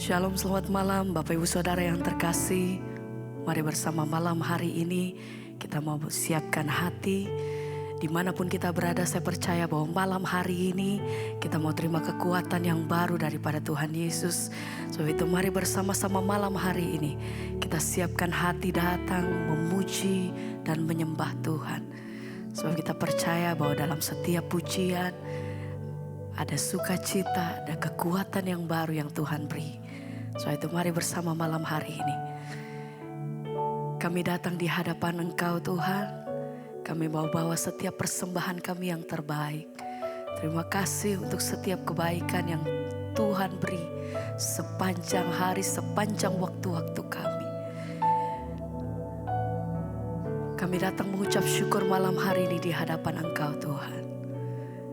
Shalom, selamat malam Bapak Ibu Saudara yang terkasih. Mari bersama malam hari ini kita mau siapkan hati. Dimanapun kita berada, saya percaya bahwa malam hari ini kita mau terima kekuatan yang baru daripada Tuhan Yesus. Sebab itu mari bersama-sama malam hari ini kita siapkan hati datang memuji dan menyembah Tuhan. Sebab kita percaya bahwa dalam setiap pujian ada sukacita, ada kekuatan yang baru yang Tuhan beri. Soal itu mari bersama malam hari ini. Kami datang di hadapan Engkau Tuhan. Kami mau bawa setiap persembahan kami yang terbaik. Terima kasih untuk setiap kebaikan yang Tuhan beri sepanjang hari, sepanjang waktu-waktu kami. Kami datang mengucap syukur malam hari ini di hadapan Engkau Tuhan.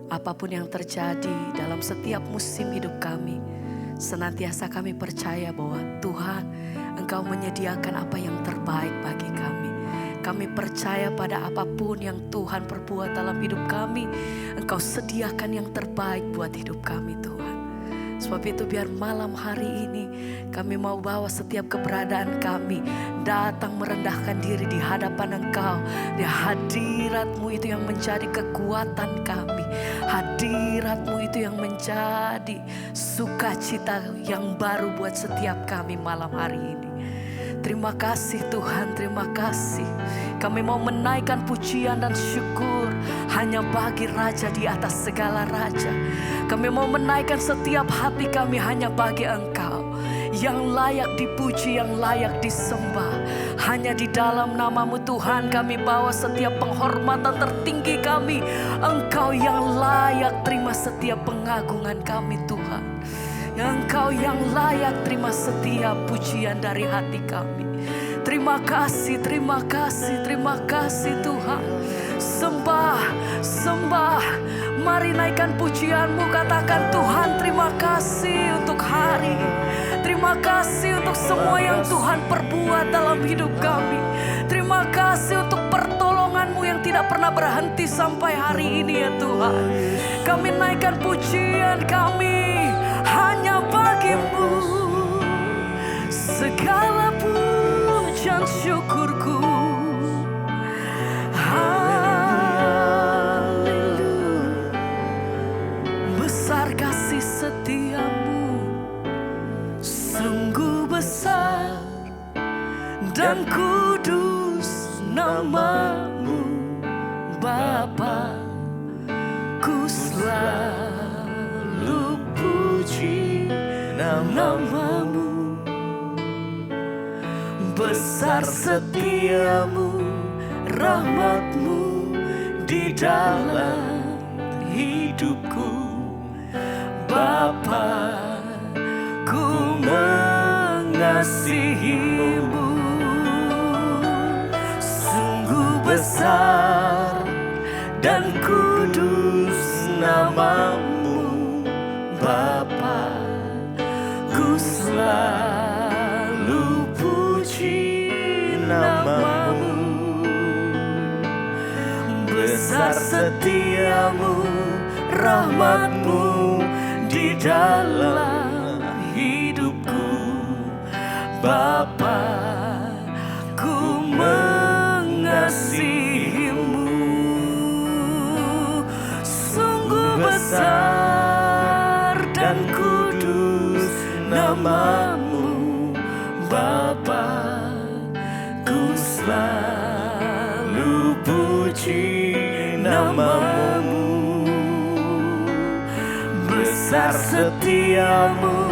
Apapun yang terjadi dalam setiap musim hidup kami, senantiasa kami percaya bahwa Tuhan, Engkau menyediakan apa yang terbaik bagi kami. Kami percaya pada apapun yang Tuhan perbuat dalam hidup kami, Engkau sediakan yang terbaik buat hidup kami Tuhan. Sebab itu biar malam hari ini kami mau bawa setiap keberadaan kami datang merendahkan diri di hadapan Engkau. Di hadirat-Mu itu yang menjadi kekuatan kami. Hadirat-Mu itu yang menjadi sukacita yang baru buat setiap kami malam hari ini. Terima kasih Tuhan, terima kasih. Kami mau menaikkan pujian dan syukur hanya bagi Raja di atas segala raja. Kami mau menaikkan setiap hati kami hanya bagi Engkau, yang layak dipuji, yang layak disembah. Hanya di dalam nama-Mu Tuhan kami bawa setiap penghormatan tertinggi kami. Engkau yang layak terima setiap pengagungan kami Tuhan. Engkau yang layak terima setiap pujian dari hati kami. Terima kasih, terima kasih, terima kasih Tuhan. Sembah, sembah. Mari naikkan pujian-Mu, katakan Tuhan terima kasih untuk hari. Terima kasih untuk semua yang Tuhan perbuat dalam hidup kami. Terima kasih untuk pertolongan-Mu yang tidak pernah berhenti sampai hari ini ya Tuhan. Kami naikkan pujian kami hanya bagi-Mu. Segala pujian syukurku. Haleluya. Besar kasih setia-Mu, sungguh besar dan kudus nama-Mu Bapa. Ku selalu puji nama-Mu. Besar setiamu, rahmat-Mu di dalam hidupku. Bapa, ku mengasihi-Mu. Sungguh besar dan kudus nama-Mu Bapa. Ku selalu puji nama-Mu. Besar setiamu, rahmat-Mu di dalam hidupku. Bapa, ku mengasihi-Mu. Sungguh besar dan kudus nama-Mu Bapa. Ku selalu puji nama-Mu. Besar setiamu,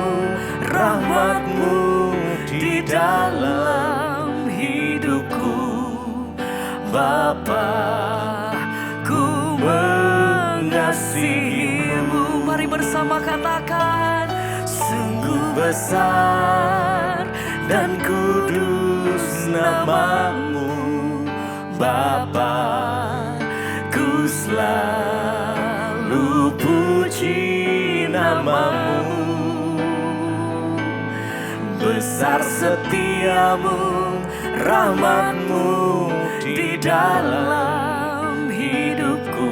rahmat-Mu di dalam hidupku. Bapa, ku mengasihi-Mu. Mari bersama katakan, sungguh besar dan kudus nama-Mu Bapa. Ku selalu puji nama-Mu. Besar setiamu, rahmat-Mu di dalam hidupku.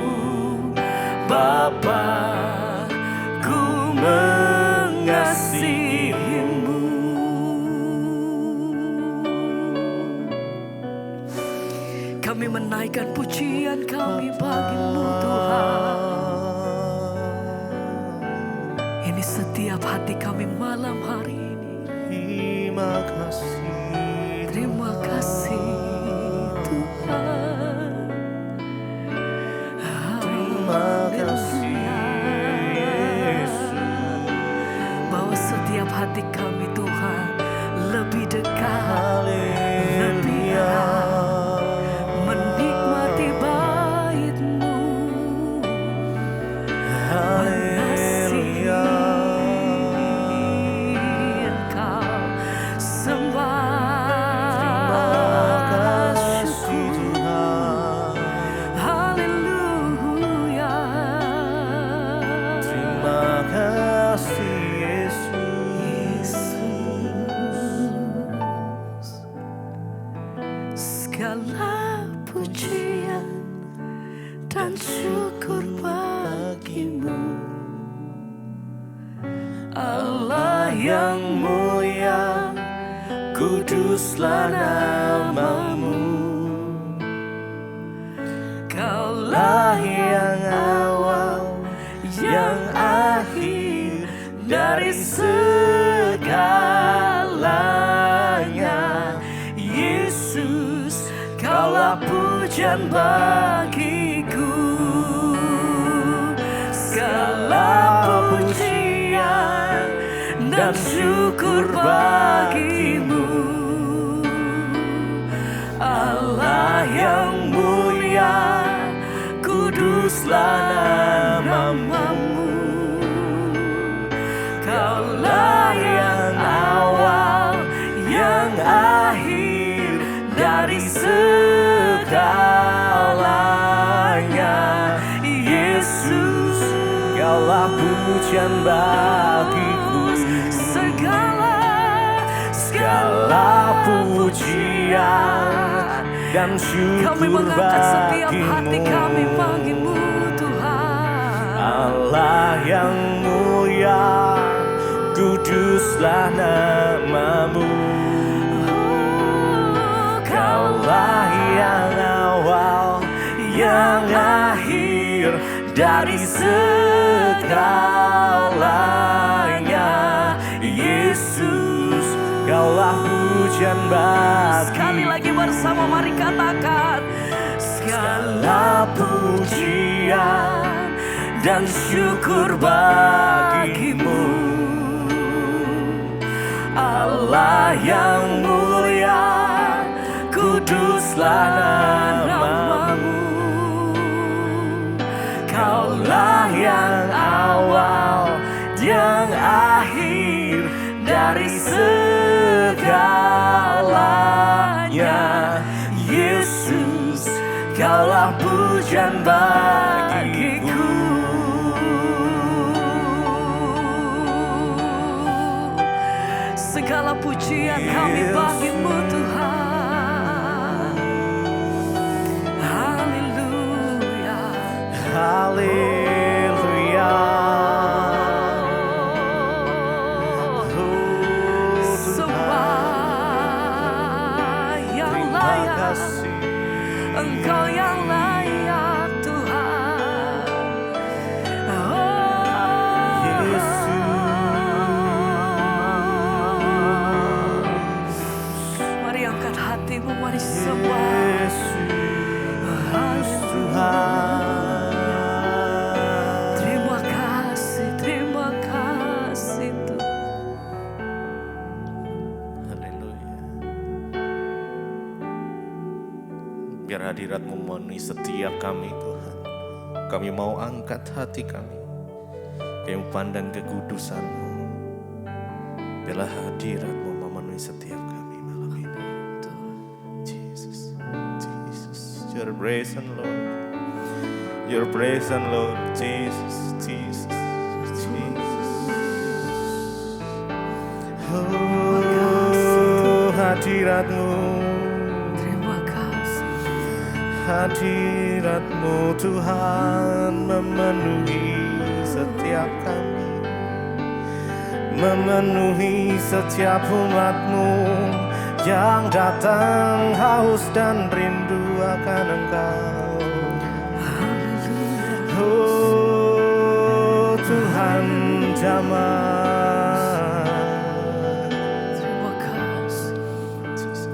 Bapa, ku mengasihi-Mu. Kami menaikkan pujian kami bagi-Mu Tuhan. Ini setiap hati kami malam hari ini. Terima kasih. Terima kasih Tuhan. Terima kasih Yesus. Bahwa setiap hati kami Tuhan lebih dekat, lebih erat, menikmati bait-Mu, mengasihi Engkau, sembah syukur. Haleluya. Terima kasih Yesus. Segala pujian dan syukur bagi-Mu, Allah yang mulia, kuduslah nama-Mu. Kaulah yang awal, yang akhir dari segalanya. Yesus, Kaulah pujian bagiku. Segala pujian dan syukur bagi-Mu, Allah yang mulia, kuduslah nama-Mu. Kaulah yang awal, yang akhir dari segalanya. Yesus, Kaulah pujian bagiku. Segala pujian dan syukur kami mengangkat setiap hati kami bagimu. bagi-Mu Tuhan. Allah yang mulia, kuduslah nama-Mu. Kaulah yang awal, yang akhir dari segalanya. Yesus, Kaulah pujian bagiku. Sekali lagi bersama mari katakan, segala pujian dan syukur bagi-Mu, Allah yang mulia, kuduslah nama-Mu. Kaulah yang awal, yang akhir dari segalanya. Yesus, Kaulah pujian bagiku. Segala pujian kami bagi-Mu Tuhan. Haleluya. Haleluya. Sembah yang Terima layak, kasih. Engkau yang layak Tuhan. Mari angkat hatimu, mari sembah. Yesus Tuhan. Terima kasih Tuhan. Haleluya. Biar hadirat-Mu memenuhi setiap kami Tuhan. Kami mau angkat hati kami. Kami pandang kekudusan-Mu. Biarlah hadirat-Mu memenuhi setiap kami malam ini. Jesus, Jesus, Your presence Lord. Your presence Lord. Jesus, Jesus, Jesus. Oh, hadirat-Mu. Terima kasih. Hadirat-Mu Tuhan memenuhi setiap kami, memenuhi setiap umat-Mu yang datang haus dan rindu akan Engkau. Oh Tuhan jamah. Terima kasih. Terima kasih.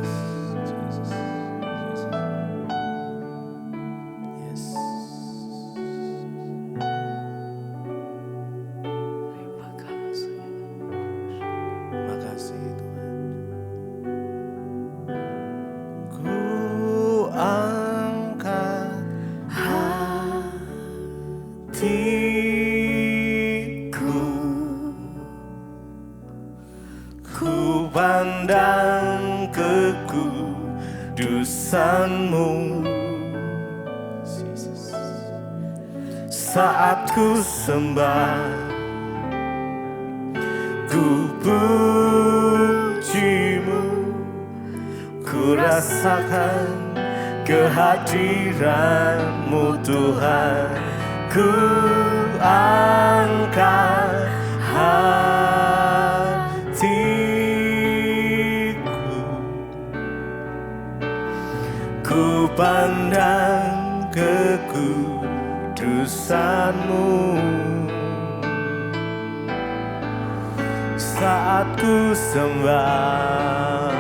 Terima kasih Tuhan. Ku angkat hatiku, ku pandang kekudusan-Mu. Saat ku sembah, ku puji-Mu, ku rasakan kehadiran-Mu Tuhan. Ku angkat hatiku, ku pandang kekudusan-Mu. Saat ku sembah,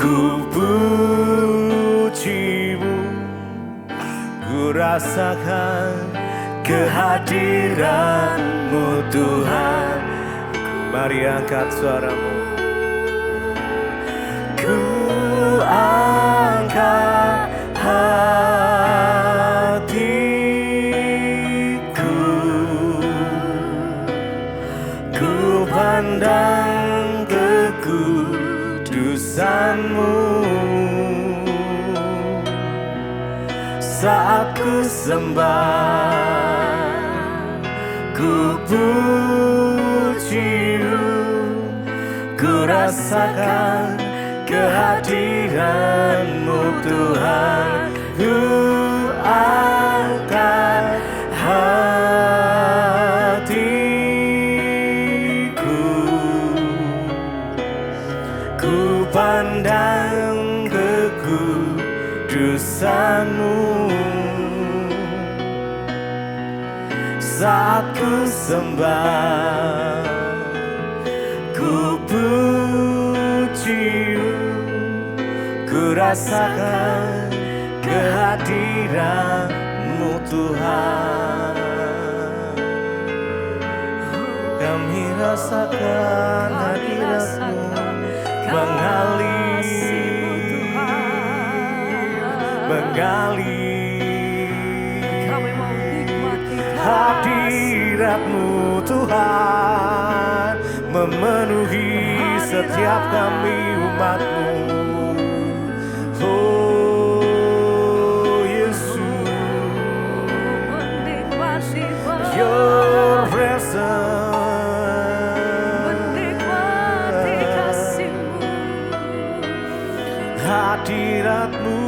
ku puji-Mu, ku rasakan kehadiran-Mu Tuhan. Mari angkat suaramu. Ku angkat hatiku, ku pandang kekudusan-Mu. Saat ku sembah, ku puji-Mu, ku rasakan kehadiran-Mu Tuhan. Ku angkat hatiku, ku pandang kekudusan-Mu. Saat ku sembah, ku puji-Mu, ku rasakan kehadiran-Mu Tuhan. Kami rasakan hadirat-Mu mengalir, hadirat-Mu Tuhan memenuhi setiap kami umat-Mu. Oh Yesus, Your presence, hadirat-Mu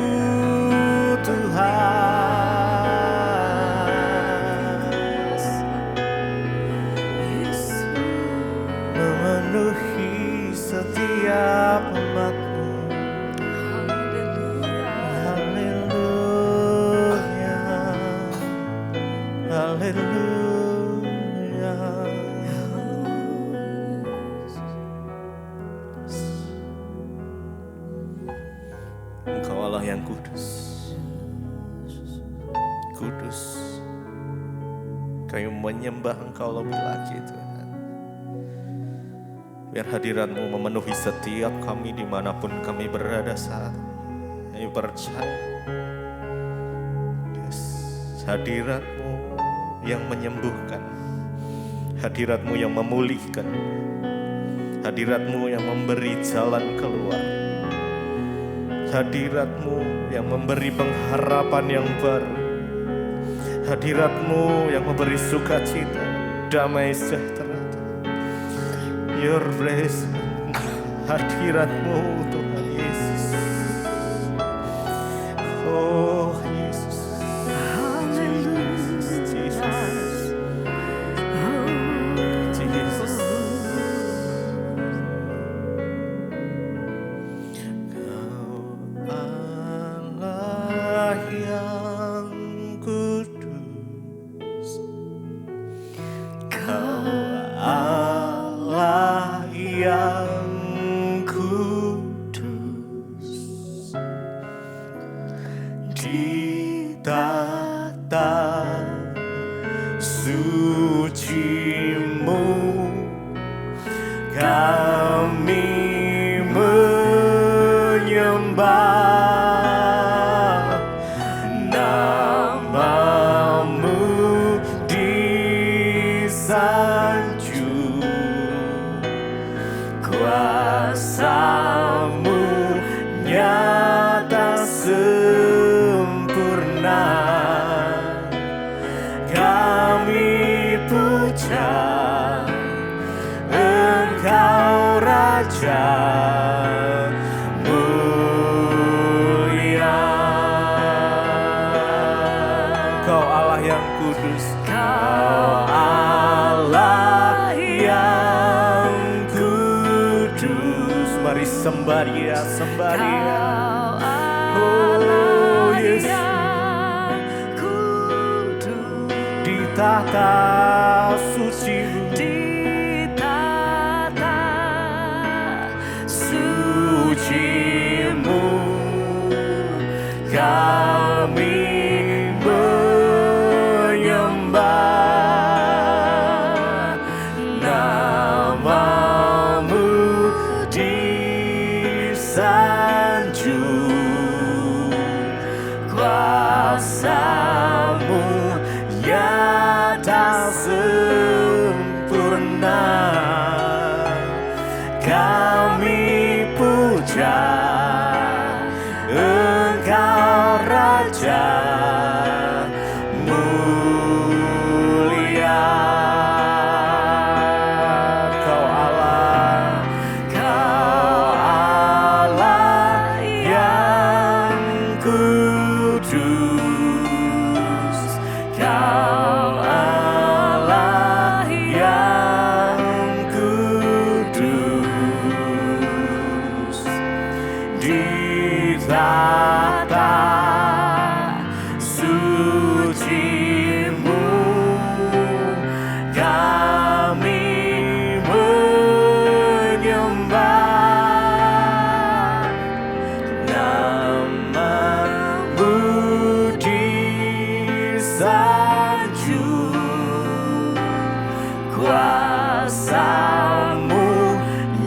Tuhan memenuhi setiap umat-Mu. Haleluya, haleluya. Engkau Allah yang kudus, kudus. Kami menyembah Engkau lebih lagi Tuhan. Biar hadirat-Mu memenuhi setiap kami dimanapun kami berada saat ini. Kami percaya, yes, hadirat-Mu yang menyembuhkan, hadirat-Mu yang memulihkan, hadirat-Mu yang memberi jalan keluar, hadirat-Mu yang memberi pengharapan yang baru, hadirat-Mu yang memberi sukacita, damai sejahtera. Your presence, hadirat-Mu Tuhan Yesus. Oh Yesus, Jesus, Jesus, Jesus. sembah Dia, sembah Dia. Kau Allah Yesus. yang kudus, Di tahta suci-Mu, di tata suci-Mu kami menyembah. Nama-Mu disanjung, kuasa-Mu nyata sempurna. Kami puja Engkau Raja mulia. Kau Allah, Kau Allah yang kudus, Kau Allah yang kudus. Di tahta suci-Mu kami menyembah. Nama-Mu disanjung, kuasa-Mu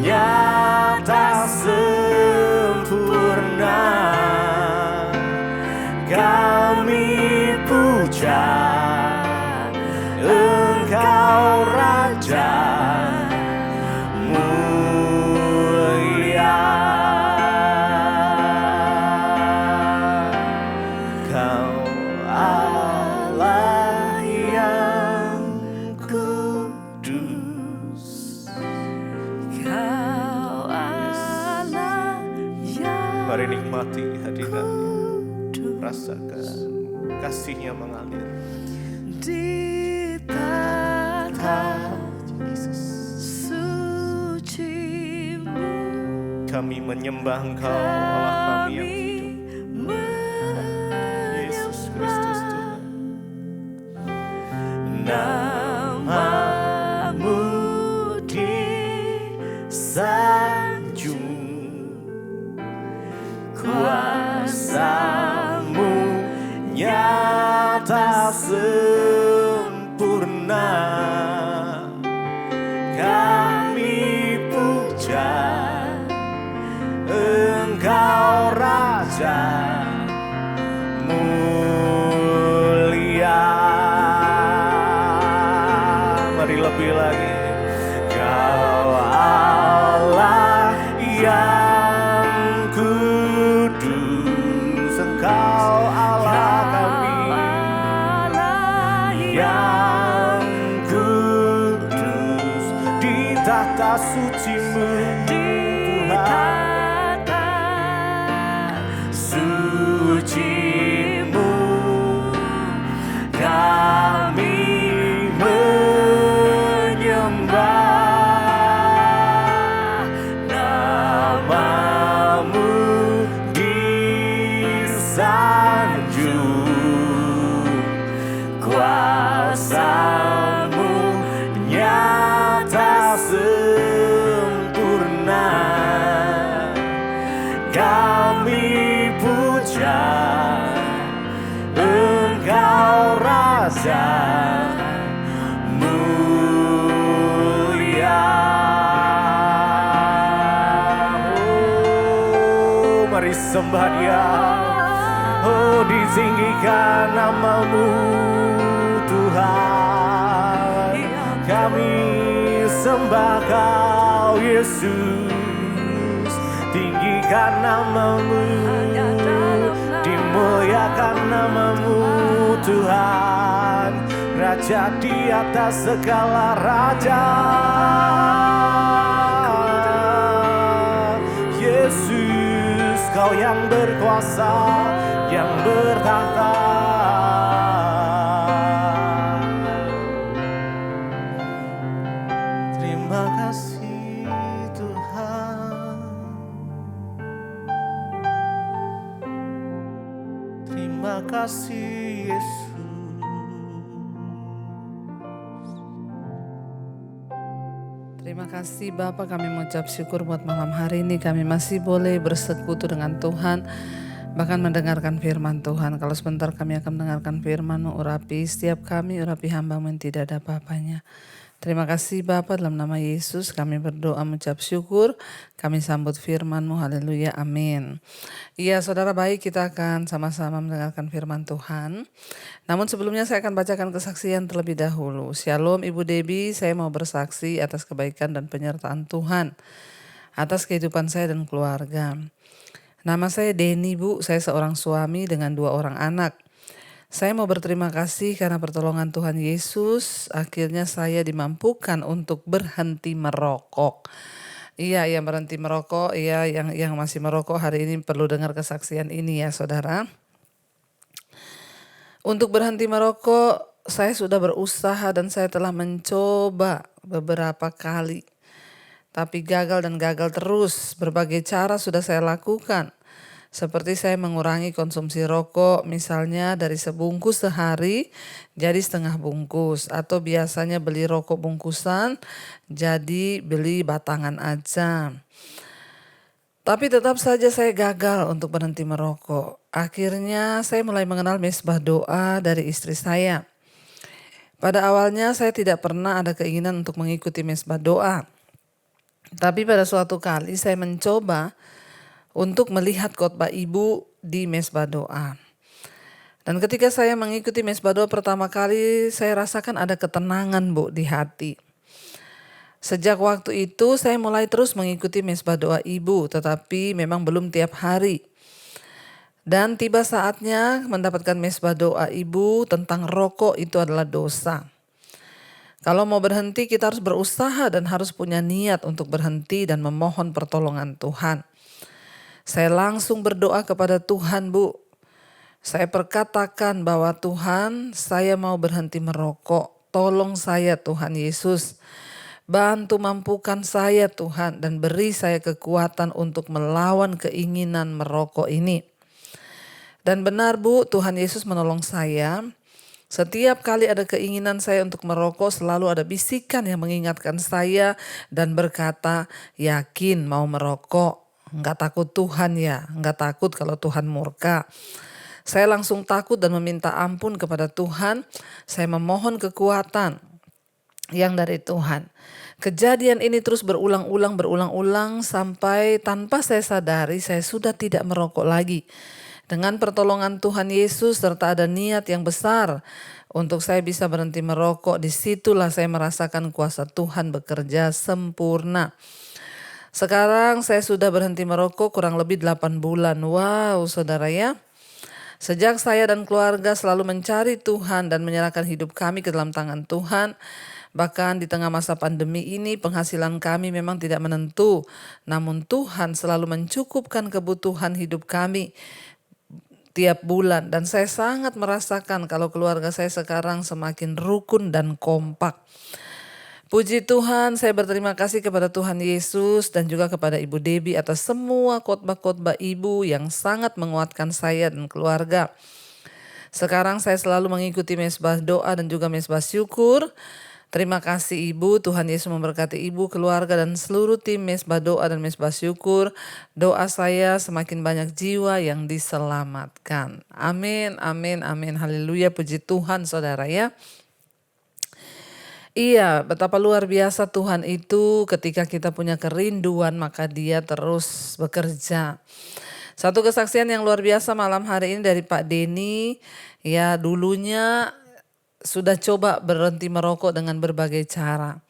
nyata sempurna. Kami puja Engkau Raja mulia. Kau Allah yang kudus. Kau Allah yang Mari nikmati hadirat-Nya, kudus, rasakan kasih-Nya mengalir. di tata Yesus, suci-Mu kami menyembah Engkau Allah kami yang hidup, Yesus Kristus Tuhan. Nama-Mu disanjung, kuasa-Mu nyata sempurna. Kami puja Engkau Raja mulia. Mari lebih lagi. Kau Allah yang kudus, Engkau Allah kami yang kudus. Di tahta suci-Mu Tuhan, suci-Mu kami menyembah. Nama-Mu disanjung, kuasa-Mu nyata sempurna. Kami puja Engkau Raja mulia. Oh, mari sembah Dia. Oh, ditinggikan nama-Mu Tuhan. Kami sembah Kau Yesus. Tinggikan nama-Mu, dimuliakan nama-Mu Tuhan. Raja di atas segala raja, Yesus Kau yang berkuasa, yang bertahta. Terima kasih Tuhan. Terima kasih Yesus. Terima kasih Bapak, kami mengucap syukur buat malam hari ini kami masih boleh bersekutu dengan Tuhan, bahkan mendengarkan firman Tuhan. Kalau sebentar kami akan mendengarkan firman-Mu, urapi setiap kami, urapi hamba-Mu yang tidak ada apa-apanya. Terima kasih Bapak, dalam nama Yesus kami berdoa mengucap syukur, kami sambut firman-Mu, haleluya, amin. Iya saudara baik, kita akan sama-sama mendengarkan firman Tuhan. Namun sebelumnya saya akan bacakan kesaksian terlebih dahulu. Shalom Ibu Debbie, saya mau bersaksi atas kebaikan dan penyertaan Tuhan atas kehidupan saya dan keluarga. Nama saya Denny Bu, saya seorang suami dengan 2 orang anak. Saya mau berterima kasih karena pertolongan Tuhan Yesus, akhirnya saya dimampukan untuk berhenti merokok. Iya, yang berhenti merokok, iya yang masih merokok hari ini perlu dengar kesaksian ini ya saudara. Untuk berhenti merokok, saya sudah berusaha dan saya telah mencoba beberapa kali. Tapi gagal dan gagal terus, berbagai cara sudah saya lakukan. Seperti saya mengurangi konsumsi rokok, misalnya dari sebungkus sehari jadi setengah bungkus. Atau biasanya beli rokok bungkusan jadi beli batangan aja. Tapi tetap saja saya gagal untuk berhenti merokok. Akhirnya saya mulai mengenal mesbah doa dari istri saya. Pada awalnya saya tidak pernah ada keinginan untuk mengikuti mesbah doa. Tapi pada suatu kali saya mencoba untuk melihat khotbah ibu di mesbah doa. Dan ketika saya mengikuti mesbah doa pertama kali, saya rasakan ada ketenangan Bu di hati. Sejak waktu itu saya mulai terus mengikuti mesbah doa ibu, tetapi memang belum tiap hari. Dan tiba saatnya mendapatkan mesbah doa ibu tentang rokok itu adalah dosa. Kalau mau berhenti kita harus berusaha dan harus punya niat untuk berhenti dan memohon pertolongan Tuhan. Saya langsung berdoa kepada Tuhan Bu. Saya perkatakan bahwa Tuhan, saya mau berhenti merokok. Tolong saya Tuhan Yesus. Bantu mampukan saya Tuhan dan beri saya kekuatan untuk melawan keinginan merokok ini. Dan benar Bu, Tuhan Yesus menolong saya. Setiap kali ada keinginan saya untuk merokok selalu ada bisikan yang mengingatkan saya dan berkata, yakin mau merokok. Enggak takut Tuhan ya, enggak takut kalau Tuhan murka. Saya langsung takut dan meminta ampun kepada Tuhan. Saya memohon kekuatan yang dari Tuhan. Kejadian ini terus berulang-ulang sampai tanpa saya sadari saya sudah tidak merokok lagi. Dengan pertolongan Tuhan Yesus serta ada niat yang besar untuk saya bisa berhenti merokok, disitulah saya merasakan kuasa Tuhan bekerja sempurna. Sekarang saya sudah berhenti merokok kurang lebih 8 bulan. Wow saudara ya. Sejak saya dan keluarga selalu mencari Tuhan dan menyerahkan hidup kami ke dalam tangan Tuhan. Bahkan di tengah masa pandemi ini penghasilan kami memang tidak menentu. Namun Tuhan selalu mencukupkan kebutuhan hidup kami tiap bulan. Dan saya sangat merasakan kalau keluarga saya sekarang semakin rukun dan kompak. Puji Tuhan, saya berterima kasih kepada Tuhan Yesus dan juga kepada Ibu Debbie atas semua khotbah-khotbah Ibu yang sangat menguatkan saya dan keluarga. Sekarang saya selalu mengikuti mesbah doa dan juga mesbah syukur. Terima kasih Ibu, Tuhan Yesus memberkati Ibu, keluarga dan seluruh tim mesbah doa dan mesbah syukur. Doa saya semakin banyak jiwa yang diselamatkan. Amin, amin, amin. Haleluya, puji Tuhan saudara ya. Iya, betapa luar biasa Tuhan itu ketika kita punya kerinduan maka Dia terus bekerja. Satu kesaksian yang luar biasa malam hari ini dari Pak Denny. Ya dulunya sudah coba berhenti merokok dengan berbagai cara.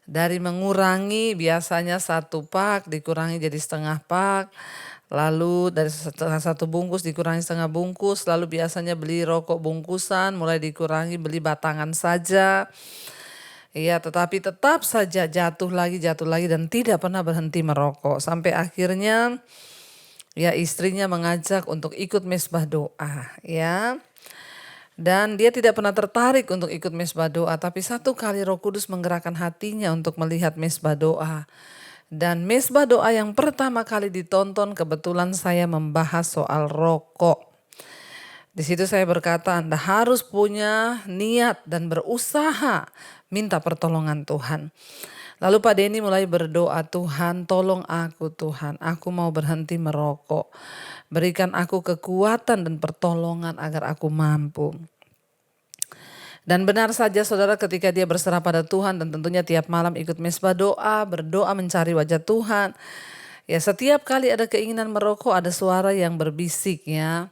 Dari mengurangi biasanya 1 pak dikurangi jadi setengah pak. Lalu dari setengah 1 bungkus dikurangi setengah bungkus. Lalu biasanya beli rokok bungkusan mulai dikurangi beli batangan saja. Iya, tetapi tetap saja jatuh lagi dan tidak pernah berhenti merokok. Sampai akhirnya ya istrinya mengajak untuk ikut mesbah doa ya. Dan dia tidak pernah tertarik untuk ikut mesbah doa. Tapi satu kali Roh Kudus menggerakkan hatinya untuk melihat mesbah doa. Dan mesbah doa yang pertama kali ditonton kebetulan saya membahas soal rokok. Di situ saya berkata, Anda harus punya niat dan berusaha minta pertolongan Tuhan. Lalu Pak Denny mulai berdoa, Tuhan tolong aku Tuhan, aku mau berhenti merokok. Berikan aku kekuatan dan pertolongan agar aku mampu. Dan benar saja saudara, ketika dia berserah pada Tuhan dan tentunya tiap malam ikut mesbah doa, berdoa mencari wajah Tuhan. Ya setiap kali ada keinginan merokok, ada suara yang berbisik ya.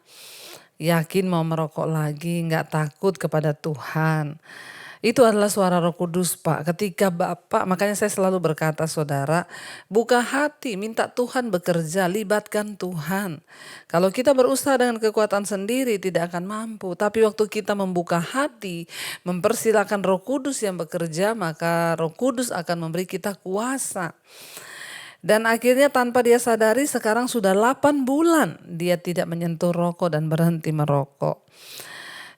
Yakin mau merokok lagi, nggak takut kepada Tuhan. Itu adalah suara Roh Kudus Pak. Ketika Bapak, makanya saya selalu berkata saudara, buka hati, minta Tuhan bekerja, libatkan Tuhan. Kalau kita berusaha dengan kekuatan sendiri tidak akan mampu. Tapi waktu kita membuka hati, mempersilahkan Roh Kudus yang bekerja, maka Roh Kudus akan memberi kita kuasa. Dan akhirnya tanpa dia sadari sekarang sudah 8 bulan dia tidak menyentuh rokok dan berhenti merokok.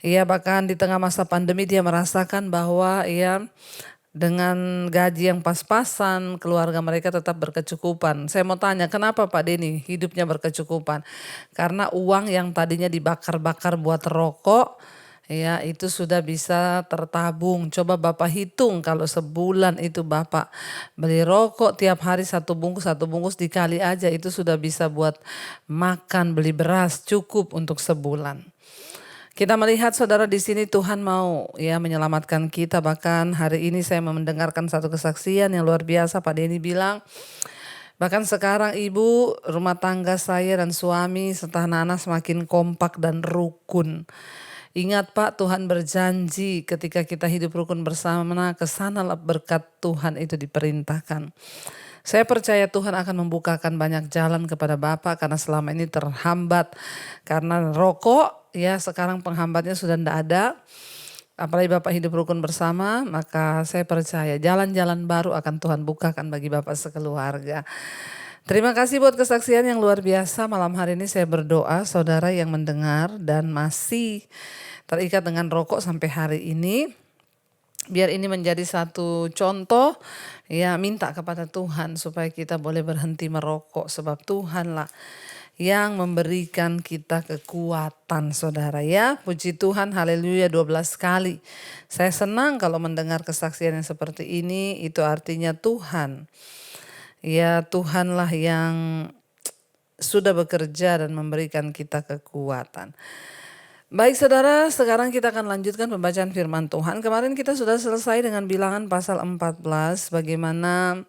Ya bahkan di tengah masa pandemi dia merasakan bahwa ya dengan gaji yang pas-pasan keluarga mereka tetap berkecukupan. Saya mau tanya kenapa Pak Denny hidupnya berkecukupan? Karena uang yang tadinya dibakar-bakar buat rokok ya itu sudah bisa tertabung. Coba Bapak hitung kalau sebulan itu Bapak beli rokok tiap hari satu bungkus dikali aja itu sudah bisa buat makan, beli beras cukup untuk sebulan. Kita melihat saudara di sini Tuhan mau ya menyelamatkan kita. Bahkan hari ini saya mendengarkan satu kesaksian yang luar biasa. Pak Denny bilang bahkan sekarang ibu, rumah tangga saya dan suami serta anak-anak semakin kompak dan rukun. Ingat Pak, Tuhan berjanji ketika kita hidup rukun bersama, kesanalah berkat Tuhan itu diperintahkan. Saya percaya Tuhan akan membukakan banyak jalan kepada Bapak karena selama ini terhambat karena rokok ya sekarang penghambatnya sudah tidak ada. Apalagi Bapak hidup rukun bersama, maka saya percaya jalan-jalan baru akan Tuhan bukakan bagi Bapak sekeluarga. Terima kasih buat kesaksian yang luar biasa. Malam hari ini saya berdoa saudara yang mendengar dan masih terikat dengan rokok sampai hari ini. Biar ini menjadi satu contoh ya minta kepada Tuhan supaya kita boleh berhenti merokok. Sebab Tuhanlah yang memberikan kita kekuatan saudara ya. Puji Tuhan haleluya 12 kali. Saya senang kalau mendengar kesaksian yang seperti ini itu artinya Tuhan. Ya Tuhanlah yang sudah bekerja dan memberikan kita kekuatan. Baik saudara, sekarang kita akan lanjutkan pembacaan firman Tuhan. Kemarin kita sudah selesai dengan bilangan pasal 14, bagaimana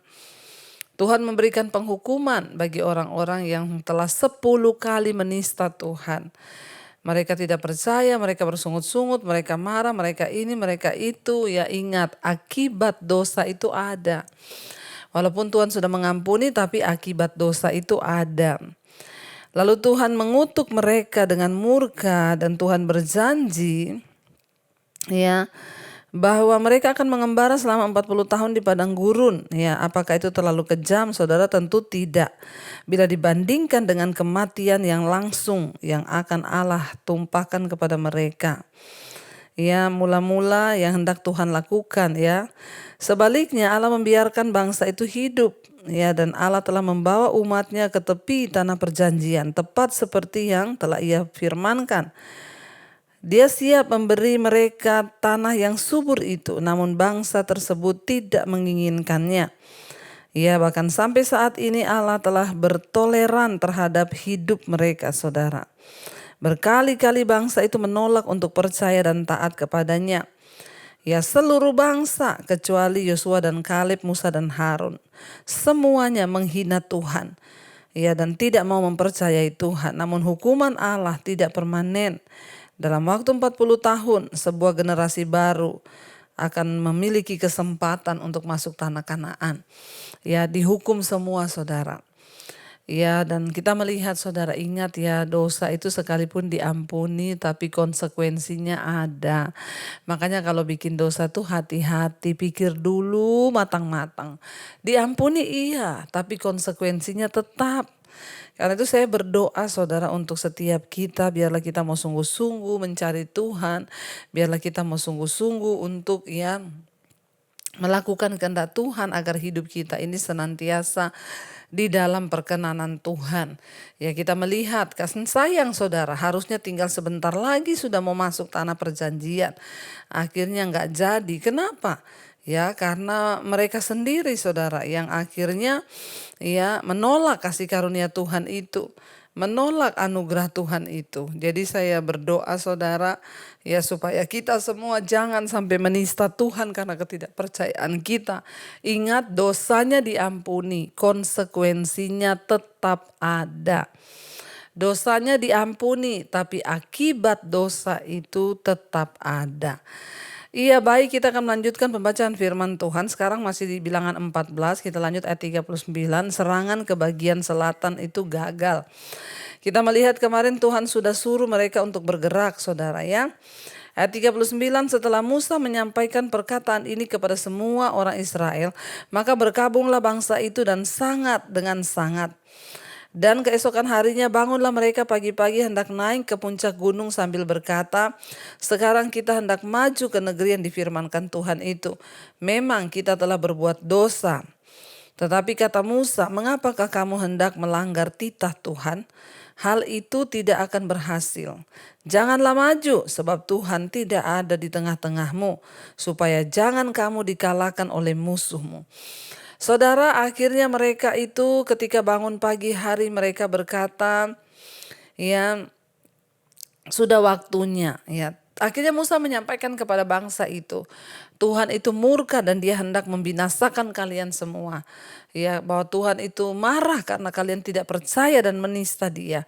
Tuhan memberikan penghukuman bagi orang-orang yang telah 10 kali menista Tuhan. Mereka tidak percaya, mereka bersungut-sungut, mereka marah, mereka ini, mereka itu. Ya ingat, akibat dosa itu ada. Walaupun Tuhan sudah mengampuni, tapi akibat dosa itu ada. Lalu Tuhan mengutuk mereka dengan murka dan Tuhan berjanji ya bahwa mereka akan mengembara selama 40 tahun di padang gurun. Ya, apakah itu terlalu kejam? Saudara, tentu tidak. Bila dibandingkan dengan kematian yang langsung yang akan Allah tumpahkan kepada mereka. Ya, mula-mula yang hendak Tuhan lakukan ya. Sebaliknya Allah membiarkan bangsa itu hidup. Ya, dan Allah telah membawa umatnya ke tepi tanah perjanjian, tepat seperti yang telah ia firmankan. Dia siap memberi mereka tanah yang subur itu, namun bangsa tersebut tidak menginginkannya. Ya, bahkan sampai saat ini Allah telah bertoleran terhadap hidup mereka saudara. Berkali-kali bangsa itu menolak untuk percaya dan taat kepadanya. Ya seluruh bangsa kecuali Yosua dan Kaleb, Musa dan Harun. Semuanya menghina Tuhan. Ya dan tidak mau mempercayai Tuhan. Namun hukuman Allah tidak permanen. Dalam waktu 40 tahun sebuah generasi baru akan memiliki kesempatan untuk masuk tanah Kanaan. Ya dihukum semua saudara. Ya dan kita melihat saudara ingat ya dosa itu sekalipun diampuni tapi konsekuensinya ada. Makanya kalau bikin dosa tuh hati-hati, pikir dulu matang-matang. Diampuni iya tapi konsekuensinya tetap. Karena itu saya berdoa saudara untuk setiap kita biarlah kita mau sungguh-sungguh mencari Tuhan. Biarlah kita mau sungguh-sungguh untuk ya melakukan kehendak Tuhan agar hidup kita ini senantiasa di dalam perkenanan Tuhan. Ya, kita melihat kasih sayang saudara, harusnya tinggal sebentar lagi sudah mau masuk tanah perjanjian. Akhirnya nggak jadi. Kenapa? Ya, karena mereka sendiri saudara yang akhirnya ya menolak kasih karunia Tuhan itu, menolak anugerah Tuhan itu. Jadi saya berdoa saudara ya supaya kita semua jangan sampai menista Tuhan karena ketidakpercayaan kita. Ingat, dosanya diampuni, konsekuensinya tetap ada. Dosanya diampuni, tapi akibat dosa itu tetap ada. Iya, baik, kita akan melanjutkan pembacaan firman Tuhan. Sekarang masih di bilangan 14, kita lanjut ayat 39. Serangan ke bagian selatan itu gagal. Kita melihat kemarin Tuhan sudah suruh mereka untuk bergerak saudara ya. Ayat 39, setelah Musa menyampaikan perkataan ini kepada semua orang Israel, maka berkabunglah bangsa itu dan sangat dengan sangat. Dan keesokan harinya bangunlah mereka pagi-pagi hendak naik ke puncak gunung sambil berkata, sekarang kita hendak maju ke negeri yang difirmankan Tuhan itu. Memang kita telah berbuat dosa. Tetapi kata Musa, mengapakah kamu hendak melanggar titah Tuhan? Hal itu tidak akan berhasil. Janganlah maju sebab Tuhan tidak ada di tengah-tengahmu, supaya jangan kamu dikalahkan oleh musuhmu. Saudara, akhirnya mereka itu ketika bangun pagi hari mereka berkata, ya sudah waktunya ya. Akhirnya Musa menyampaikan kepada bangsa itu, Tuhan itu murka dan dia hendak membinasakan kalian semua. Ya, bahwa Tuhan itu marah karena kalian tidak percaya dan menista dia.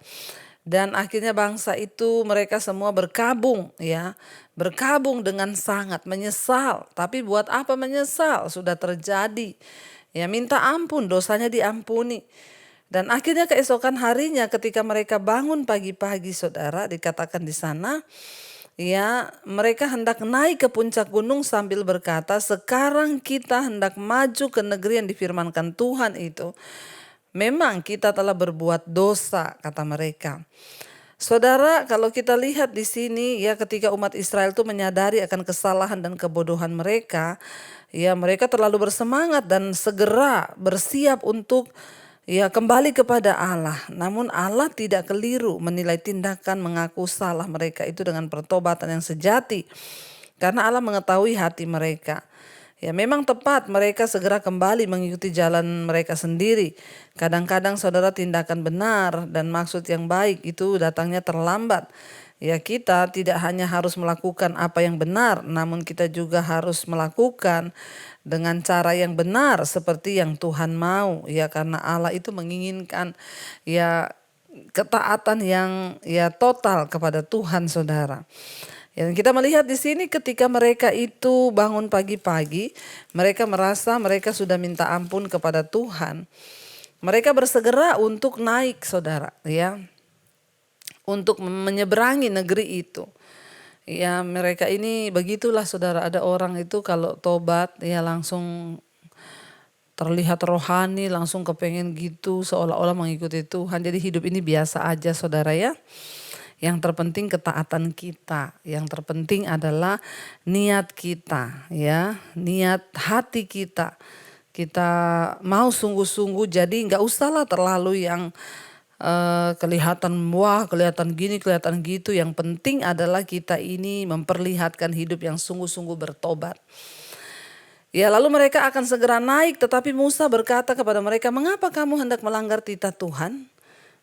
Dan akhirnya bangsa itu mereka semua berkabung ya. Berkabung dengan sangat menyesal. Tapi buat apa menyesal? Sudah terjadi. Ya, minta ampun, dosanya diampuni. Dan akhirnya keesokan harinya ketika mereka bangun pagi-pagi saudara, dikatakan di sana, ya mereka hendak naik ke puncak gunung sambil berkata, sekarang kita hendak maju ke negeri yang difirmankan Tuhan itu. Memang kita telah berbuat dosa, kata mereka. Saudara, kalau kita lihat di sini ya ketika umat Israel itu menyadari akan kesalahan dan kebodohan mereka, ya mereka terlalu bersemangat dan segera bersiap untuk ya kembali kepada Allah. Namun Allah tidak keliru menilai tindakan mengaku salah mereka itu dengan pertobatan yang sejati. Karena Allah mengetahui hati mereka. Ya memang tepat mereka segera kembali mengikuti jalan mereka sendiri. Kadang-kadang saudara tindakan benar dan maksud yang baik itu datangnya terlambat. Ya kita tidak hanya harus melakukan apa yang benar, namun kita juga harus melakukan dengan cara yang benar seperti yang Tuhan mau. Ya karena Allah itu menginginkan ya ketaatan yang ya total kepada Tuhan saudara. Ya, kita melihat di sini ketika mereka itu bangun pagi-pagi, mereka merasa mereka sudah minta ampun kepada Tuhan. Mereka bersegera untuk naik saudara ya. Untuk menyeberangi negeri itu. Ya mereka ini begitulah saudara, ada orang itu kalau tobat ya langsung terlihat rohani, langsung kepengen gitu seolah-olah mengikuti Tuhan. Jadi hidup ini biasa aja saudara ya. Yang terpenting ketaatan kita, yang terpenting adalah niat kita ya, niat hati kita. Kita mau sungguh-sungguh, jadi nggak usahlah terlalu yang kelihatan wah, kelihatan gini, kelihatan gitu. Yang penting adalah kita ini memperlihatkan hidup yang sungguh-sungguh bertobat. Ya lalu mereka akan segera naik, tetapi Musa berkata kepada mereka, mengapa kamu hendak melanggar titah Tuhan?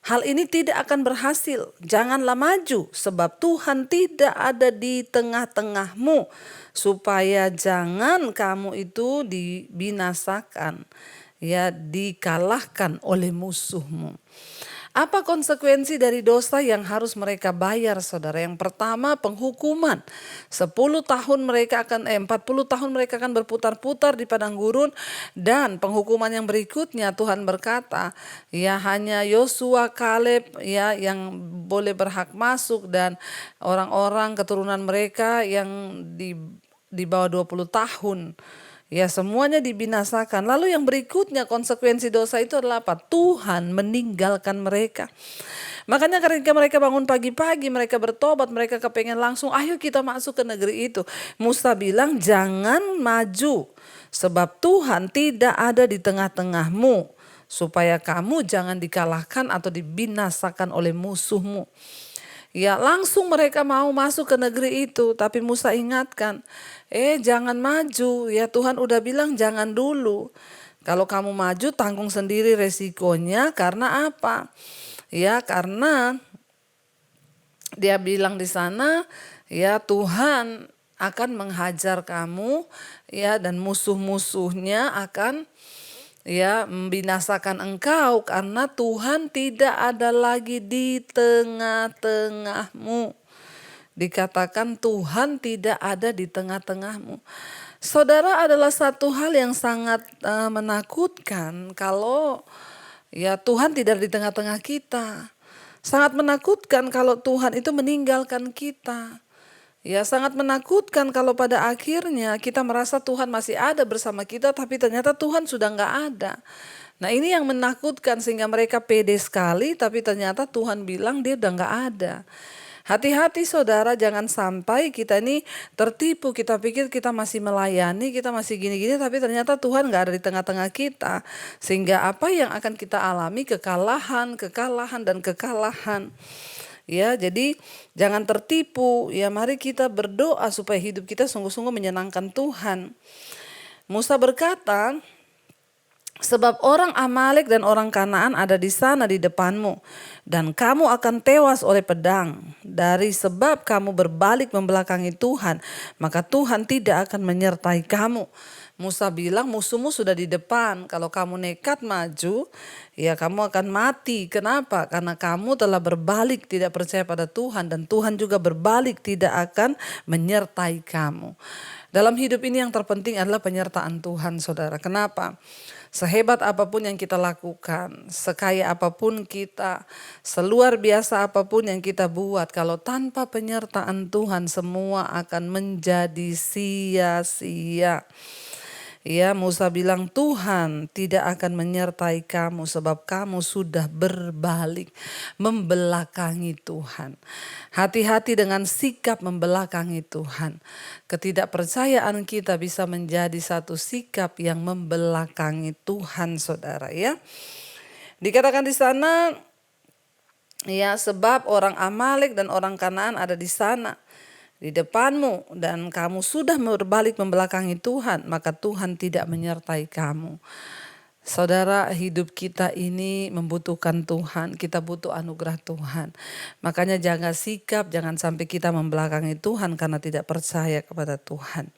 Hal ini tidak akan berhasil, janganlah maju sebab Tuhan tidak ada di tengah-tengahmu supaya jangan kamu itu dibinasakan, ya dikalahkan oleh musuhmu. Apa konsekuensi dari dosa yang harus mereka bayar saudara? Yang pertama penghukuman. 40 tahun mereka akan berputar-putar di padang gurun. Dan penghukuman yang berikutnya Tuhan berkata ya hanya Yosua, Kaleb ya yang boleh berhak masuk. Dan orang-orang keturunan mereka yang di bawah 20 tahun. Ya semuanya dibinasakan. Lalu yang berikutnya konsekuensi dosa itu adalah apa? Tuhan meninggalkan mereka. Makanya ketika mereka bangun pagi-pagi, mereka bertobat, mereka kepengen langsung ayo kita masuk ke negeri itu. Musa bilang jangan maju Sebab Tuhan tidak ada di tengah-tengahmu, supaya kamu jangan dikalahkan atau dibinasakan oleh musuhmu. Ya, langsung mereka mau masuk ke negeri itu, tapi Musa ingatkan, jangan maju, ya Tuhan udah bilang jangan dulu. Kalau kamu maju tanggung sendiri resikonya, karena apa? Ya, karena dia bilang di sana, ya Tuhan akan menghajar kamu, ya, dan musuh-musuhnya akan membinasakan engkau, karena Tuhan tidak ada lagi di tengah-tengahmu. Dikatakan Tuhan tidak ada di tengah-tengahmu. Saudara, adalah satu hal yang sangat menakutkan kalau Tuhan tidak di tengah-tengah kita. Sangat menakutkan kalau Tuhan itu meninggalkan kita. Sangat menakutkan kalau pada akhirnya kita merasa Tuhan masih ada bersama kita, tapi ternyata Tuhan sudah nggak ada. Nah, ini yang menakutkan, sehingga mereka pede sekali, tapi ternyata Tuhan bilang dia udah nggak ada. Hati-hati saudara, jangan sampai kita ini tertipu, kita pikir kita masih melayani, kita masih gini-gini, tapi ternyata Tuhan gak ada di tengah-tengah kita. Sehingga apa yang akan kita alami, kekalahan, dan kekalahan. Jadi jangan tertipu, mari kita berdoa supaya hidup kita sungguh-sungguh menyenangkan Tuhan. Musa berkata, sebab orang Amalek dan orang Kanaan ada di sana di depanmu, dan kamu akan tewas oleh pedang. Dari sebab kamu berbalik membelakangi Tuhan, maka Tuhan tidak akan menyertai kamu. Musa bilang musuhmu sudah di depan, kalau kamu nekat maju, kamu akan mati. Kenapa? Karena kamu telah berbalik tidak percaya pada Tuhan, dan Tuhan juga berbalik tidak akan menyertai kamu. Dalam hidup ini yang terpenting adalah penyertaan Tuhan, saudara. Kenapa? Sehebat apapun yang kita lakukan, sekaya apapun kita, seluar biasa apapun yang kita buat, kalau tanpa penyertaan Tuhan semua akan menjadi sia-sia. Musa bilang Tuhan tidak akan menyertai kamu sebab kamu sudah berbalik membelakangi Tuhan. Hati-hati dengan sikap membelakangi Tuhan. Ketidakpercayaan kita bisa menjadi satu sikap yang membelakangi Tuhan, saudara. Dikatakan di sana, sebab orang Amalek dan orang Kanaan ada di sana di depanmu, dan kamu sudah berbalik membelakangi Tuhan, maka Tuhan tidak menyertai kamu. Saudara, hidup kita ini membutuhkan Tuhan, kita butuh anugerah Tuhan. Makanya jaga sikap, jangan sampai kita membelakangi Tuhan karena tidak percaya kepada Tuhan.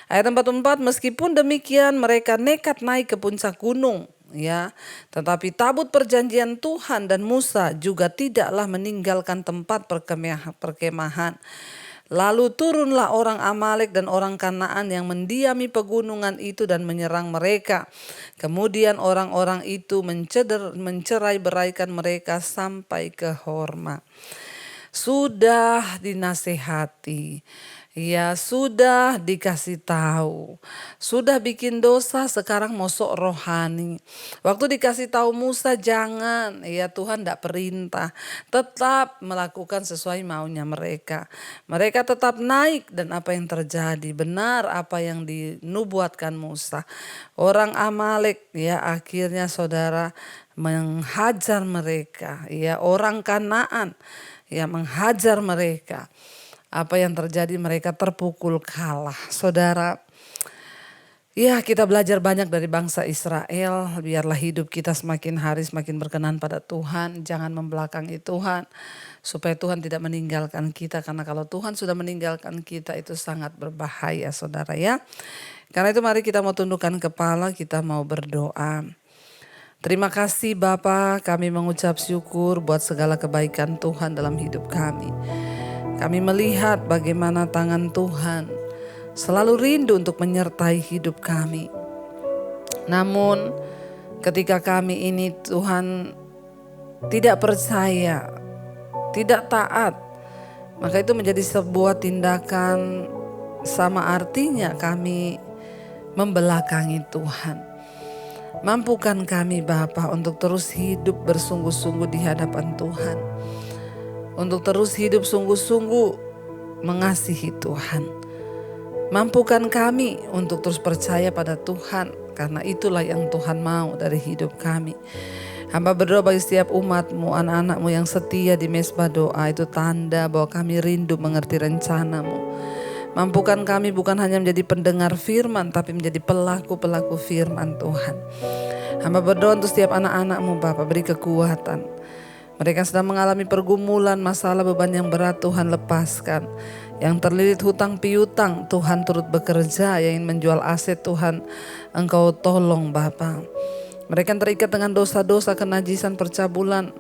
Ayat 44, meskipun demikian mereka nekat naik ke puncak gunung, tetapi tabut perjanjian Tuhan dan Musa juga tidaklah meninggalkan tempat perkemahan. Lalu turunlah orang Amalek dan orang Kanaan yang mendiami pegunungan itu dan menyerang mereka. Kemudian orang-orang itu mencerai-beraikan mereka sampai ke Horma. Sudah dinasehati, sudah dikasih tahu, sudah bikin dosa, sekarang mau sok rohani. Waktu dikasih tahu Musa jangan, Tuhan tidak perintah, tetap melakukan sesuai maunya mereka. Mereka tetap naik, dan apa yang terjadi? Benar apa yang dinubuatkan Musa. Orang Amalek akhirnya saudara menghajar mereka, orang Kanaan menghajar mereka. Apa yang terjadi? Mereka terpukul kalah. Saudara, kita belajar banyak dari bangsa Israel. Biarlah hidup kita semakin hari semakin berkenan pada Tuhan. Jangan membelakangi Tuhan, supaya Tuhan tidak meninggalkan kita. Karena kalau Tuhan sudah meninggalkan kita, itu sangat berbahaya, saudara. Karena itu mari kita mau tundukkan kepala, kita mau berdoa. Terima kasih Bapa, kami mengucap syukur buat segala kebaikan Tuhan dalam hidup kami. Kami melihat bagaimana tangan Tuhan selalu rindu untuk menyertai hidup kami. Namun ketika kami ini Tuhan tidak percaya, tidak taat, maka itu menjadi sebuah tindakan sama artinya kami membelakangi Tuhan. Mampukan kami Bapa untuk terus hidup bersungguh-sungguh di hadapan Tuhan. Untuk terus hidup sungguh-sungguh mengasihi Tuhan. Mampukan kami untuk terus percaya pada Tuhan, karena itulah yang Tuhan mau dari hidup kami. Hamba berdoa bagi setiap umat-Mu, anak-anak-Mu yang setia di mesbah doa, itu tanda bahwa kami rindu mengerti rencana-Mu. Mampukan kami bukan hanya menjadi pendengar firman, tapi menjadi pelaku-pelaku firman Tuhan. Hamba berdoa untuk setiap anak-anak-Mu Bapa, beri kekuatan. Mereka sedang mengalami pergumulan, masalah, beban yang berat, Tuhan lepaskan. Yang terlilit hutang piutang, Tuhan turut bekerja. Yang ingin menjual aset, Tuhan Engkau tolong Bapa. Mereka yang terikat dengan dosa-dosa, kenajisan, percabulan,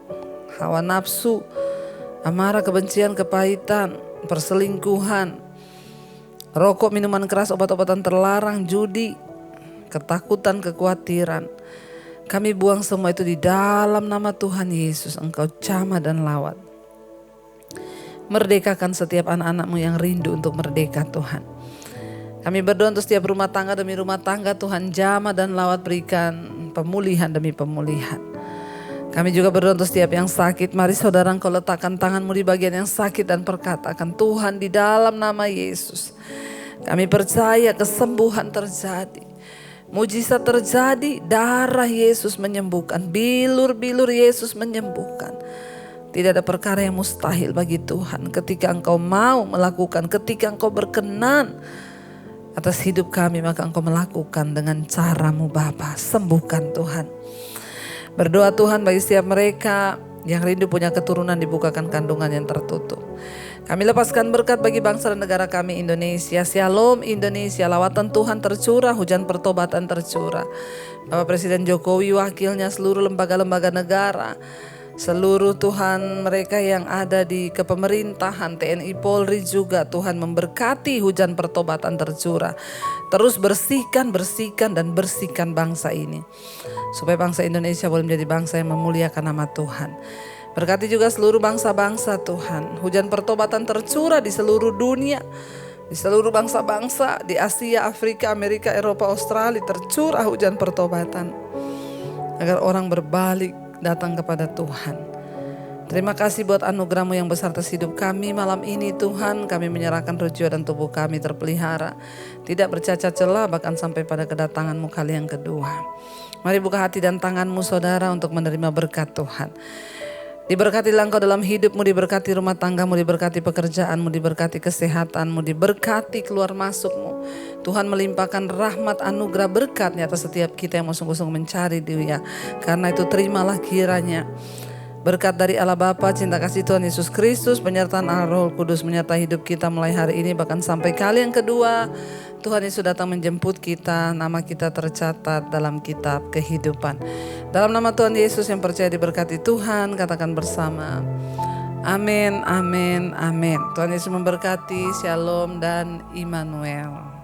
hawa nafsu, amarah, kebencian, kepahitan, perselingkuhan, rokok, minuman keras, obat-obatan terlarang, judi, ketakutan, kekhawatiran. Kami buang semua itu di dalam nama Tuhan Yesus. Engkau jamah dan lawat. Merdekakan setiap anak-anak-Mu yang rindu untuk merdeka Tuhan. Kami berdoa untuk setiap rumah tangga demi rumah tangga, Tuhan jamah dan lawat, berikan pemulihan demi pemulihan. Kami juga berdoa untuk setiap yang sakit. Mari saudara, Engkau letakkan tangan-Mu di bagian yang sakit dan perkatakan, Tuhan di dalam nama Yesus, kami percaya kesembuhan terjadi. Mujizat terjadi, darah Yesus menyembuhkan, bilur-bilur Yesus menyembuhkan. Tidak ada perkara yang mustahil bagi Tuhan ketika Engkau mau melakukan, ketika Engkau berkenan atas hidup kami, maka Engkau melakukan dengan cara-Mu Bapa. Sembuhkan Tuhan. Berdoa Tuhan bagi setiap mereka yang rindu punya keturunan, dibukakan kandungan yang tertutup. Kami lepaskan berkat bagi bangsa dan negara kami Indonesia. Shalom Indonesia, lawatan Tuhan tercurah, hujan pertobatan tercurah. Bapak Presiden Jokowi, wakilnya, seluruh lembaga-lembaga negara, seluruh Tuhan mereka yang ada di kepemerintahan, TNI Polri juga, Tuhan memberkati hujan pertobatan tercurah. Terus bersihkan dan bersihkan bangsa ini, supaya bangsa Indonesia boleh menjadi bangsa yang memuliakan nama Tuhan. Berkati juga seluruh bangsa-bangsa Tuhan. Hujan pertobatan tercurah di seluruh dunia, di seluruh bangsa-bangsa, di Asia, Afrika, Amerika, Eropa, Australia, tercurah hujan pertobatan. Agar orang berbalik datang kepada Tuhan. Terima kasih buat anugerah-Mu yang besar atas hidup kami malam ini Tuhan. Kami menyerahkan roh, jiwa dan tubuh kami terpelihara, tidak bercacat celah, bahkan sampai pada kedatangan-Mu kali yang kedua. Mari buka hati dan tangan-Mu saudara untuk menerima berkat Tuhan. Diberkatilah Engkau dalam hidupmu, diberkati rumah tanggamu, diberkati pekerjaanmu, diberkati kesehatanmu, diberkati keluar masukmu. Tuhan melimpahkan rahmat, anugerah, berkat-Nya atas setiap kita yang mau sungguh-sungguh mencari Dia. Karena itu terimalah kiranya berkat dari Allah Bapa, cinta kasih Tuhan Yesus Kristus, penyertaan Allah Roh Kudus menyertai hidup kita mulai hari ini bahkan sampai kali yang kedua. Tuhan Yesus datang menjemput kita, nama kita tercatat dalam kitab kehidupan. Dalam nama Tuhan Yesus yang percaya diberkati Tuhan, katakan bersama, amin, amin, amin. Tuhan Yesus memberkati, shalom dan Immanuel.